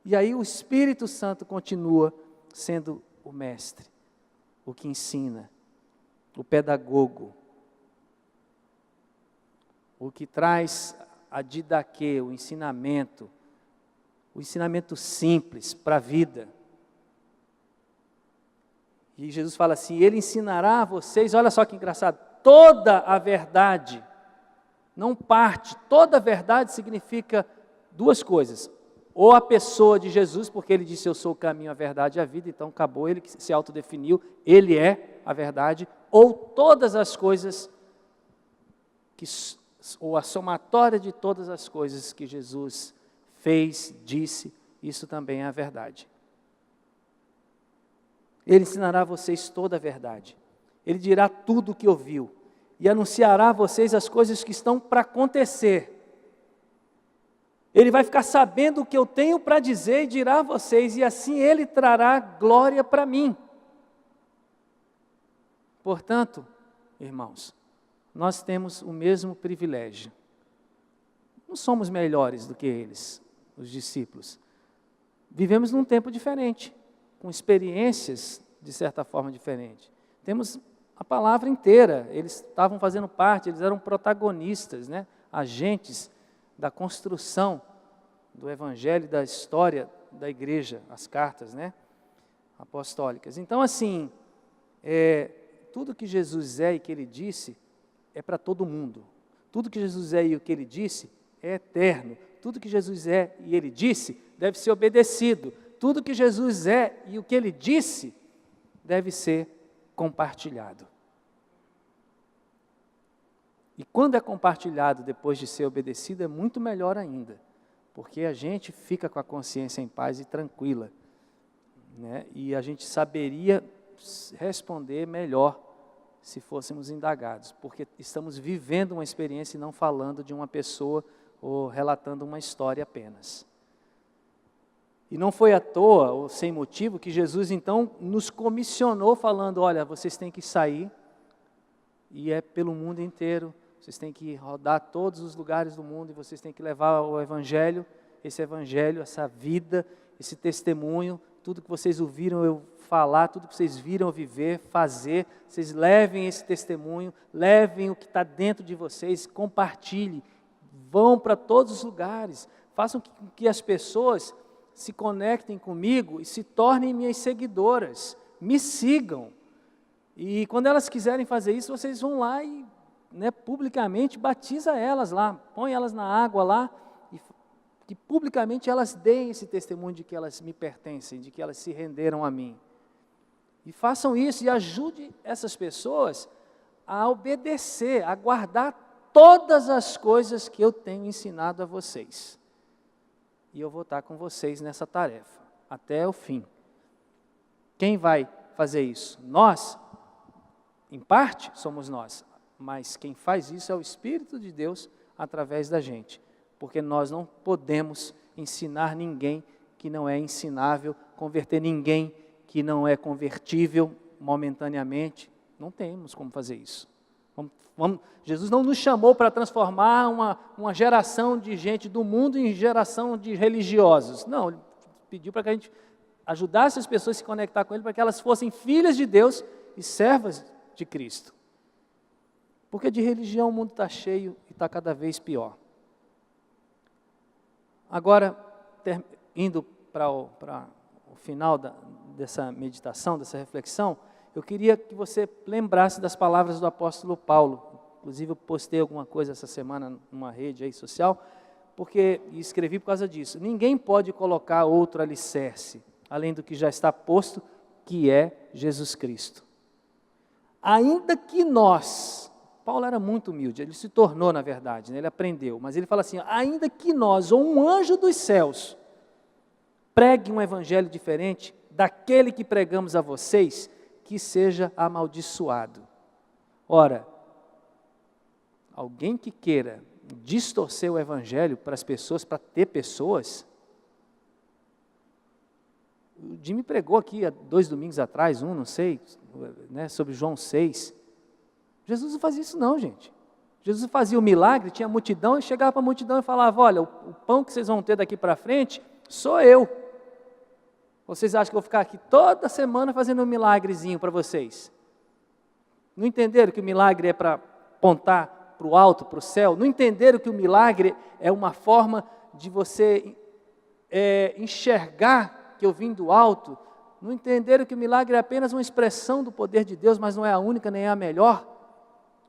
E aí o Espírito Santo continua sendo o mestre, o que ensina, o pedagogo, o que traz a didaquê, o ensinamento simples para a vida. E Jesus fala assim: Ele ensinará a vocês, olha só que engraçado, toda a verdade, não parte, toda a verdade significa duas coisas: ou a pessoa de Jesus, porque Ele disse: eu sou o caminho, a verdade e a vida, então acabou, Ele que se autodefiniu, Ele é a verdade, ou todas as coisas, ou a somatória de todas as coisas que Jesus fez, disse, isso também é a verdade. Ele ensinará a vocês toda a verdade. Ele dirá tudo o que ouviu e anunciará a vocês as coisas que estão para acontecer. Ele vai ficar sabendo o que eu tenho para dizer e dirá a vocês, e assim Ele trará glória para mim. Portanto, irmãos, nós temos o mesmo privilégio. Não somos melhores do que eles, os discípulos. Vivemos num tempo diferente, com experiências de certa forma diferentes. Temos a palavra inteira, eles estavam fazendo parte, eles eram protagonistas, né? Agentes da construção do Evangelho, da história da igreja, as cartas, né? Apostólicas. Então, assim, tudo que Jesus é e que Ele disse é para todo mundo. Tudo que Jesus é e o que Ele disse é eterno. Tudo que Jesus é e Ele disse deve ser obedecido. Tudo que Jesus é e o que Ele disse deve ser compartilhado. E quando é compartilhado depois de ser obedecido, é muito melhor ainda, porque a gente fica com a consciência em paz e tranquila, né? E a gente saberia responder melhor se fôssemos indagados, porque estamos vivendo uma experiência e não falando de uma pessoa ou relatando uma história apenas. E não foi à toa ou sem motivo que Jesus então nos comissionou falando, olha, vocês têm que sair e é pelo mundo inteiro, vocês têm que rodar todos os lugares do mundo e vocês têm que levar o Evangelho, essa vida, esse testemunho, tudo que vocês ouviram eu falar, tudo que vocês viram eu viver, fazer, vocês levem esse testemunho, levem o que está dentro de vocês, compartilhem, vão para todos os lugares, façam que as pessoas se conectem comigo e se tornem minhas seguidoras, me sigam. E quando elas quiserem fazer isso, vocês vão lá e publicamente batiza elas lá, põe elas na água lá, e que publicamente elas deem esse testemunho de que elas me pertencem, de que elas se renderam a mim. E façam isso e ajude essas pessoas a obedecer, a guardar todas as coisas que eu tenho ensinado a vocês. E eu vou estar com vocês nessa tarefa, até o fim. Quem vai fazer isso? Nós? Em parte, somos nós. Mas quem faz isso é o Espírito de Deus através da gente. Porque nós não podemos ensinar ninguém que não é ensinável, converter ninguém que não é convertível momentaneamente. Não temos como fazer isso. Jesus não nos chamou para transformar uma geração de gente do mundo em geração de religiosos. Não, Ele pediu para que a gente ajudasse as pessoas a se conectar com Ele, para que elas fossem filhas de Deus e servas de Cristo. Porque de religião o mundo está cheio e está cada vez pior. Agora, indo para o final dessa meditação, dessa reflexão, eu queria que você lembrasse das palavras do apóstolo Paulo. Inclusive eu postei alguma coisa essa semana numa rede aí social, e escrevi por causa disso. Ninguém pode colocar outro alicerce, além do que já está posto, que é Jesus Cristo. Ainda que nós, Paulo era muito humilde, ele se tornou na verdade, né? Ele aprendeu, mas ele fala assim, ainda que nós, ou um anjo dos céus, pregue um evangelho diferente daquele que pregamos a vocês, que seja amaldiçoado. Ora, alguém que queira distorcer o evangelho para as pessoas, para ter pessoas, o Jimmy pregou aqui há 2 domingos atrás, não sei, né, sobre João 6, Jesus não fazia isso não, gente. Jesus fazia o milagre, tinha multidão, e chegava para a multidão e falava, olha, o pão que vocês vão ter daqui para frente, sou eu. Vocês acham que eu vou ficar aqui toda semana fazendo um milagrezinho para vocês? Não entenderam que o milagre é para apontar para o alto, para o céu? Não entenderam que o milagre é uma forma de você enxergar que eu vim do alto? Não entenderam que o milagre é apenas uma expressão do poder de Deus, mas não é a única nem é a melhor?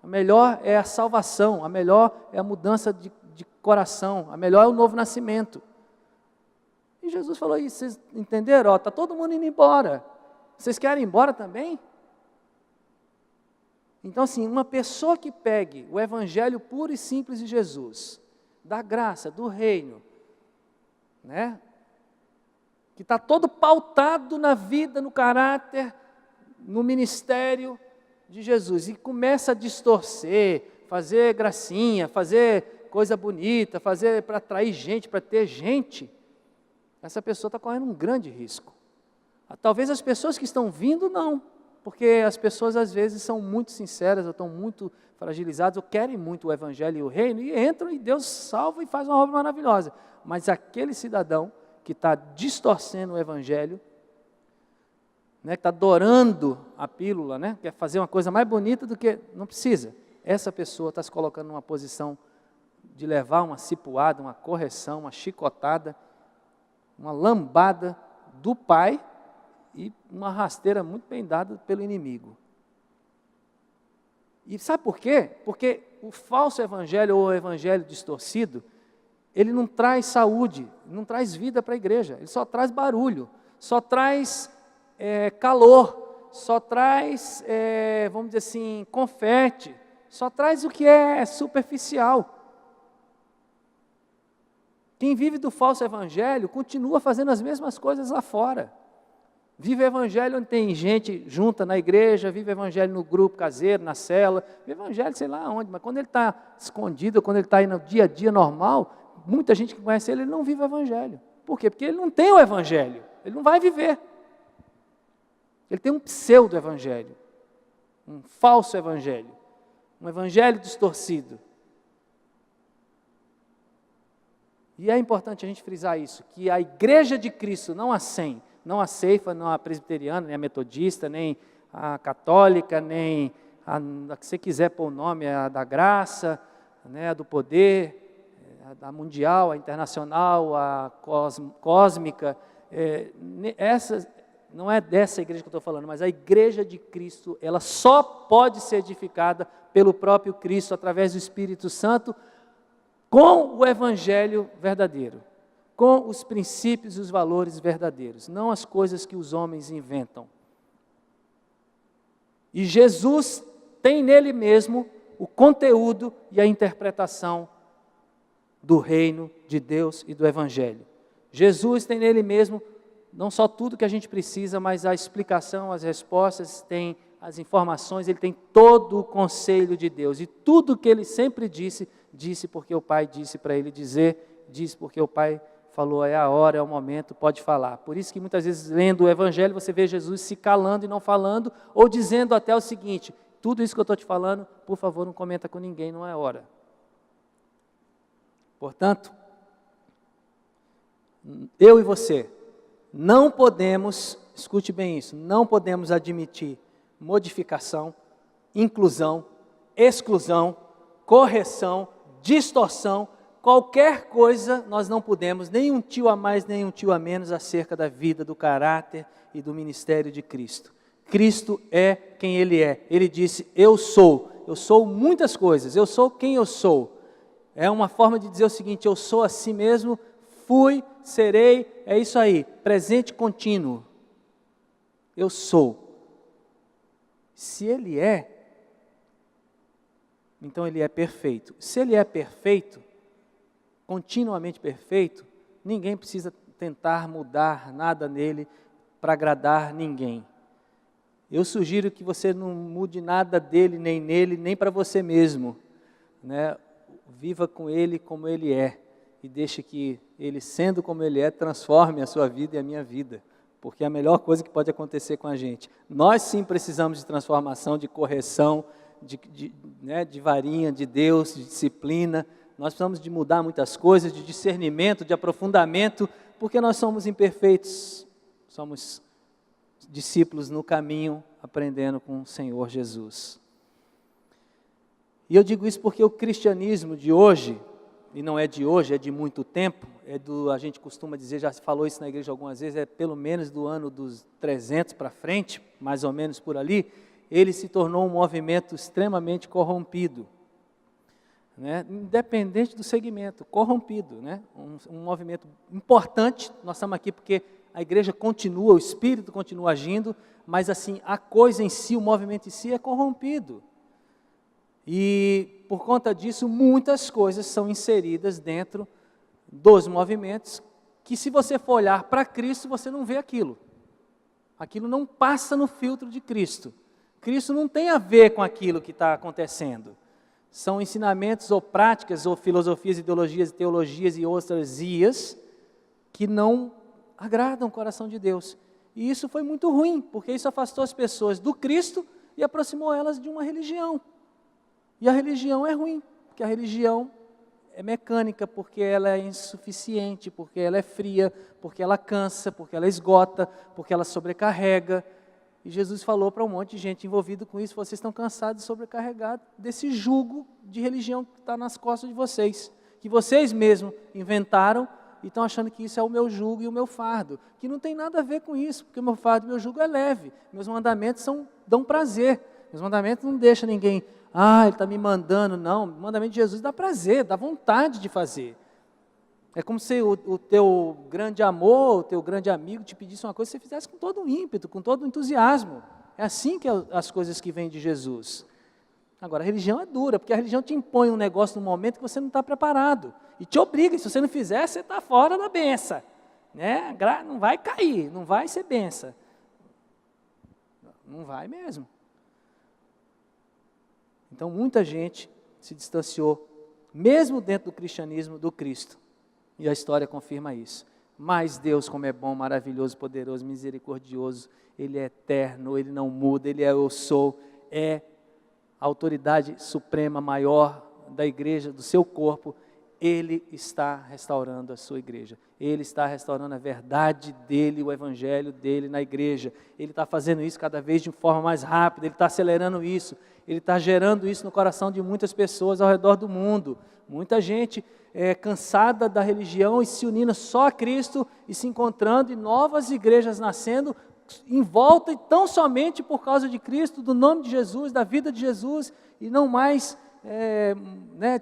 A melhor é a salvação, a melhor é a mudança de coração, a melhor é o novo nascimento. E Jesus falou isso, vocês entenderam? Está todo mundo indo embora. Vocês querem ir embora também? Então assim, uma pessoa que pegue o evangelho puro e simples de Jesus, da graça, do reino, né? Que está todo pautado na vida, no caráter, no ministério de Jesus, e começa a distorcer, fazer gracinha, fazer coisa bonita, fazer para atrair gente, para ter gente, essa pessoa está correndo um grande risco. Talvez as pessoas que estão vindo não, Porque as pessoas às vezes são muito sinceras, ou estão muito fragilizadas, ou querem muito o Evangelho e o Reino, e entram e Deus salva e faz uma obra maravilhosa. Mas aquele cidadão que está distorcendo o Evangelho, né, que está adorando a pílula, né, quer fazer uma coisa mais bonita do que... Não precisa. Essa pessoa está se colocando numa posição de levar uma cipuada, uma correção, uma chicotada, uma lambada do Pai e uma rasteira muito bem dada pelo inimigo. E sabe por quê? Porque o falso evangelho ou o evangelho distorcido, ele não traz saúde, não traz vida para a igreja, ele só traz barulho, só traz calor, só traz, vamos dizer assim, confete, só traz o que é superficial. Quem vive do falso evangelho continua fazendo as mesmas coisas lá fora. Vive o evangelho onde tem gente junta na igreja, vive o evangelho no grupo caseiro, na cela, vive o evangelho sei lá onde, mas quando ele está escondido, quando ele está aí no dia a dia normal, muita gente que conhece ele não vive o evangelho. Por quê? Porque ele não tem o evangelho, ele não vai viver. Ele tem um pseudo-evangelho, um falso evangelho, um evangelho distorcido. E é importante a gente frisar isso, que a igreja de Cristo, não a SEM, não a Ceifa, não a presbiteriana, nem a metodista, nem a católica, nem a que você quiser pôr o nome, a da graça, né, a do poder, a da mundial, a internacional, a cósmica, essas, não é dessa igreja que eu estou falando, mas a igreja de Cristo, ela só pode ser edificada pelo próprio Cristo, através do Espírito Santo, com o evangelho verdadeiro, com os princípios e os valores verdadeiros, não as coisas que os homens inventam. E Jesus tem nele mesmo o conteúdo e a interpretação do reino de Deus e do evangelho. Jesus tem nele mesmo não só tudo que a gente precisa, mas a explicação, as respostas, tem as informações, ele tem todo o conselho de Deus. E tudo que ele sempre disse, disse porque o Pai disse para ele dizer, disse porque o Pai falou, é a hora, é o momento, pode falar. Por isso que muitas vezes, lendo o Evangelho, você vê Jesus se calando e não falando, ou dizendo até o seguinte, tudo isso que eu estou te falando, por favor, não comenta com ninguém, não é hora. Portanto, eu e você, não podemos, escute bem isso, não podemos admitir modificação, inclusão, exclusão, correção, distorção, qualquer coisa nós não podemos, nem um tio a mais, nem um tio a menos acerca da vida, do caráter e do ministério de Cristo. Cristo é quem Ele é. Ele disse, eu sou muitas coisas, eu sou quem eu sou. É uma forma de dizer o seguinte, eu sou a si mesmo, fui, serei, é isso aí, presente contínuo. Eu sou. Se Ele é, então Ele é perfeito. Se Ele é perfeito, continuamente perfeito, ninguém precisa tentar mudar nada nele para agradar ninguém. Eu sugiro que você não mude nada dele, nem nele, nem para você mesmo, né? Viva com ele como ele é e deixe que ele, sendo como ele é, transforme a sua vida e a minha vida, porque é a melhor coisa que pode acontecer com a gente. Nós sim precisamos de transformação, de correção, de varinha de Deus, de disciplina. Nós precisamos de mudar muitas coisas, de discernimento, de aprofundamento, porque nós somos imperfeitos, somos discípulos no caminho, aprendendo com o Senhor Jesus. E eu digo isso porque o cristianismo de hoje, e não é de hoje, é de muito tempo, a gente costuma dizer, já se falou isso na igreja algumas vezes, é pelo menos do ano dos 300 para frente, mais ou menos por ali, ele se tornou um movimento extremamente corrompido. Né? Independente do segmento, corrompido, né? Um movimento importante, nós estamos aqui porque a igreja continua, o Espírito continua agindo, mas assim, a coisa em si, o movimento em si é corrompido. E por conta disso, muitas coisas são inseridas dentro dos movimentos, que se você for olhar para Cristo, você não vê aquilo. Aquilo não passa no filtro de Cristo. Cristo não tem a ver com aquilo que está acontecendo. São ensinamentos ou práticas, ou filosofias, ideologias, teologias e outras ias que não agradam o coração de Deus. E isso foi muito ruim, porque isso afastou as pessoas do Cristo e aproximou elas de uma religião. E a religião é ruim, porque a religião é mecânica, porque ela é insuficiente, porque ela é fria, porque ela cansa, porque ela esgota, porque ela sobrecarrega. E Jesus falou para um monte de gente envolvida com isso: vocês estão cansados e sobrecarregados desse jugo de religião que está nas costas de vocês, que vocês mesmos inventaram e estão achando que isso é o meu jugo e o meu fardo, que não tem nada a ver com isso, porque o meu fardo e o meu jugo é leve, meus mandamentos dão prazer, meus mandamentos não deixam ninguém, ele está me mandando, não, o mandamento de Jesus dá prazer, dá vontade de fazer. É como se o teu grande amor, o teu grande amigo te pedisse uma coisa e você fizesse com todo o ímpeto, com todo o entusiasmo. É assim que as coisas que vêm de Jesus. Agora, a religião é dura, porque a religião te impõe um negócio no momento que você não está preparado. E te obriga, e se você não fizer, você está fora da benção. Né? Não vai cair, não vai ser benção. Não vai mesmo. Então, muita gente se distanciou, mesmo dentro do cristianismo, do Cristo. E a história confirma isso. Mas Deus, como é bom, maravilhoso, poderoso, misericordioso, Ele é eterno, Ele não muda, Ele é eu sou, é a autoridade suprema maior da igreja, do seu corpo. Ele está restaurando a sua igreja. Ele está restaurando a verdade dele, o evangelho dele na igreja. Ele está fazendo isso cada vez de forma mais rápida, ele está acelerando isso. Ele está gerando isso no coração de muitas pessoas ao redor do mundo. Muita gente cansada da religião e se unindo só a Cristo e se encontrando, e novas igrejas nascendo em volta, e tão somente por causa de Cristo, do nome de Jesus, da vida de Jesus, e não mais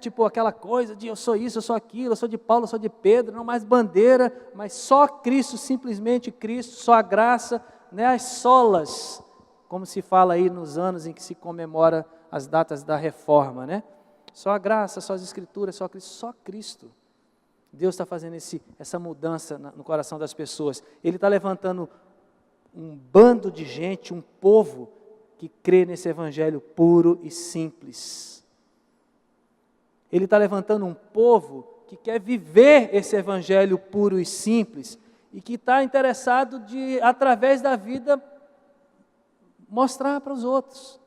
tipo aquela coisa de eu sou isso, eu sou aquilo, eu sou de Paulo, eu sou de Pedro, não mais bandeira, mas só Cristo, simplesmente Cristo, só a graça, as solas, como se fala aí nos anos em que se comemora as datas da reforma, só a graça, só as escrituras, só Cristo, só Cristo. Deus está fazendo essa mudança no coração das pessoas. Ele está levantando um bando de gente, um povo que crê nesse evangelho puro e simples. Ele está levantando um povo que quer viver esse evangelho puro e simples e que está interessado de, através da vida, mostrar para os outros.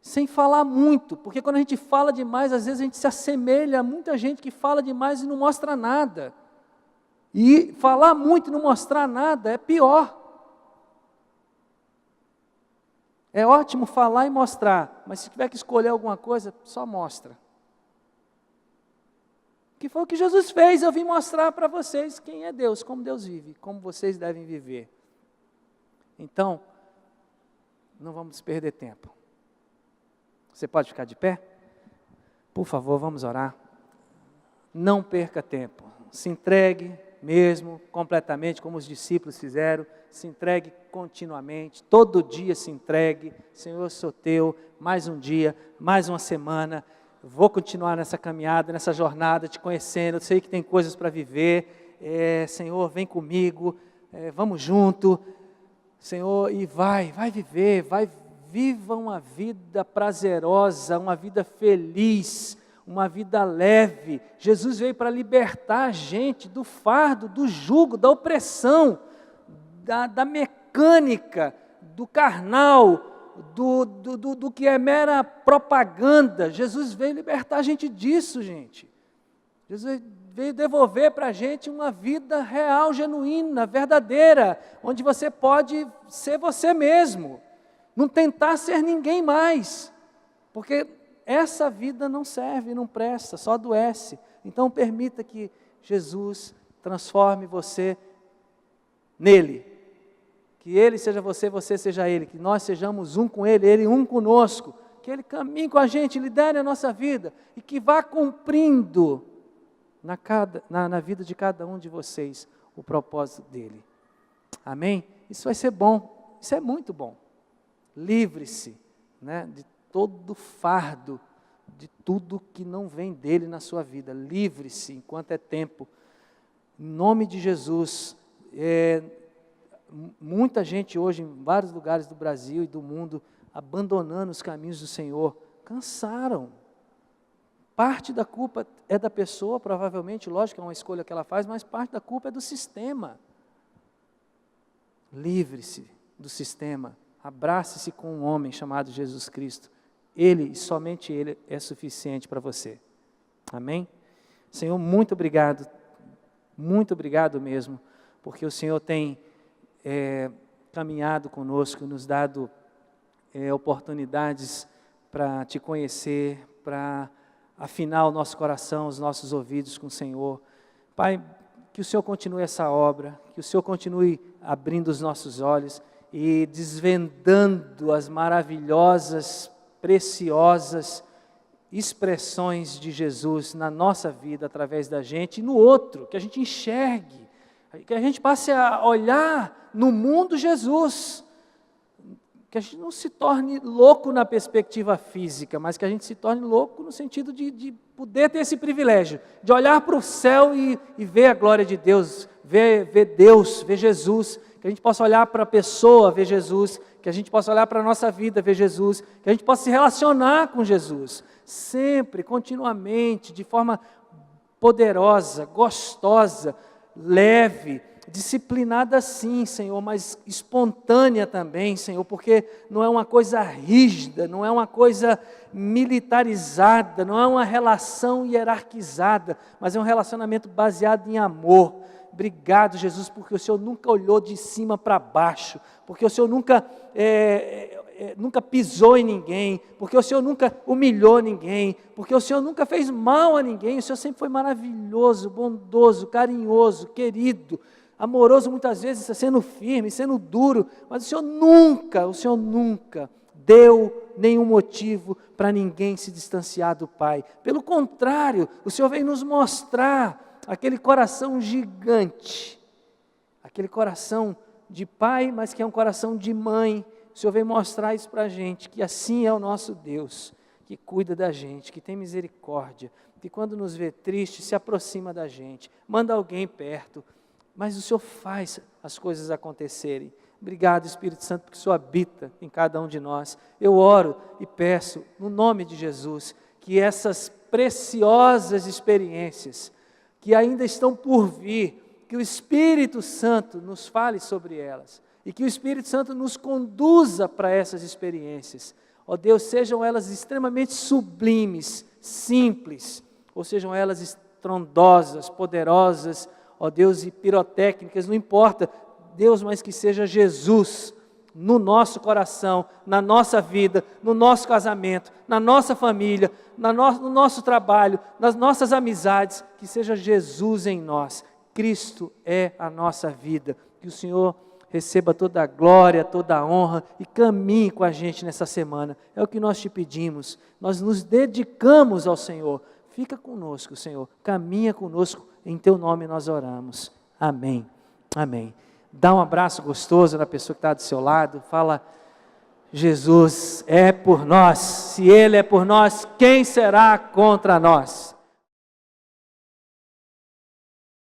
Sem falar muito, porque quando a gente fala demais, às vezes a gente se assemelha a muita gente que fala demais e não mostra nada. E falar muito e não mostrar nada é pior. É ótimo falar e mostrar, mas se tiver que escolher alguma coisa, só mostra. Que foi o que Jesus fez, eu vim mostrar para vocês quem é Deus, como Deus vive, como vocês devem viver. Então, não vamos perder tempo. Você pode ficar de pé? Por favor, vamos orar. Não perca tempo, se entregue mesmo, completamente, como os discípulos fizeram, se entregue continuamente, todo dia se entregue. Senhor, eu sou teu, mais um dia, mais uma semana, vou continuar nessa caminhada, nessa jornada, te conhecendo, eu sei que tem coisas para viver, Senhor, vem comigo, vamos junto, Senhor, e vai viver, viva uma vida prazerosa, uma vida feliz, uma vida leve. Jesus veio para libertar a gente do fardo, do jugo, da opressão, da mecânica, do carnal, do que é mera propaganda. Jesus veio libertar a gente disso, gente. Jesus veio devolver para a gente uma vida real, genuína, verdadeira, onde você pode ser você mesmo, não tentar ser ninguém mais, porque essa vida não serve, não presta, só adoece. Então permita que Jesus transforme você nele, que Ele seja você, você seja Ele, que nós sejamos um com Ele, Ele um conosco, que Ele caminhe com a gente, lidere a nossa vida, e que vá cumprindo na vida de cada um de vocês o propósito dEle. Amém? Isso vai ser bom, isso é muito bom. Livre-se de todo fardo, de tudo que não vem dEle na sua vida. Livre-se enquanto é tempo. Em nome de Jesus. Muita gente hoje, em vários lugares do Brasil e do mundo, abandonando os caminhos do Senhor, cansaram. Parte da culpa é da pessoa, provavelmente, lógico que é uma escolha que ela faz, mas parte da culpa é do sistema. livre-se do sistema, abrace-se com um homem chamado Jesus Cristo. Ele, e somente Ele, é suficiente para você. Amém? Senhor, muito obrigado mesmo, porque o Senhor tem caminhado conosco, nos dado oportunidades para Te conhecer, para afinar o nosso coração, os nossos ouvidos com o Senhor. Pai, que o Senhor continue essa obra, que o Senhor continue abrindo os nossos olhos e desvendando as maravilhosas, preciosas expressões de Jesus na nossa vida, através da gente, e no outro, que a gente enxergue, que a gente passe a olhar no mundo Jesus, que a gente não se torne louco na perspectiva física, mas que a gente se torne louco no sentido de poder ter esse privilégio, de olhar para o céu e ver a glória de Deus, ver Deus, ver Jesus, que a gente possa olhar para a pessoa, ver Jesus, que a gente possa olhar para a nossa vida, ver Jesus, que a gente possa se relacionar com Jesus, sempre, continuamente, de forma poderosa, gostosa, leve, disciplinada sim, Senhor, mas espontânea também, Senhor, porque não é uma coisa rígida, não é uma coisa militarizada, não é uma relação hierarquizada, mas é um relacionamento baseado em amor. Obrigado, Jesus, porque o Senhor nunca olhou de cima para baixo, porque o Senhor nunca pisou em ninguém, porque o Senhor nunca humilhou ninguém, porque o Senhor nunca fez mal a ninguém, o Senhor sempre foi maravilhoso, bondoso, carinhoso, querido, amoroso, muitas vezes sendo firme, sendo duro, mas o Senhor nunca deu nenhum motivo para ninguém se distanciar do Pai. Pelo contrário, o Senhor veio nos mostrar aquele coração gigante, aquele coração de pai, mas que é um coração de mãe. O Senhor veio mostrar isso para a gente, que assim é o nosso Deus, que cuida da gente, que tem misericórdia, que quando nos vê triste, se aproxima da gente, manda alguém perto, mas o Senhor faz as coisas acontecerem. Obrigado, Espírito Santo, porque o Senhor habita em cada um de nós. Eu oro e peço, no nome de Jesus, que essas preciosas experiências, que ainda estão por vir, que o Espírito Santo nos fale sobre elas, e que o Espírito Santo nos conduza para essas experiências. Ó Deus, sejam elas extremamente sublimes, simples, ou sejam elas estrondosas, poderosas, ó Deus, e pirotécnicas, não importa, Deus, mas que seja Jesus no nosso coração, na nossa vida, no nosso casamento, na nossa família, no nosso trabalho, nas nossas amizades, que seja Jesus em nós. Cristo é a nossa vida. Que o Senhor receba toda a glória, toda a honra e caminhe com a gente nessa semana. É o que nós te pedimos. Nós nos dedicamos ao Senhor. Fica conosco, Senhor. Caminha conosco. Em Teu nome nós oramos. Amém. Amém. Dá um abraço gostoso na pessoa que está do seu lado. Fala, Jesus é por nós. Se Ele é por nós, quem será contra nós?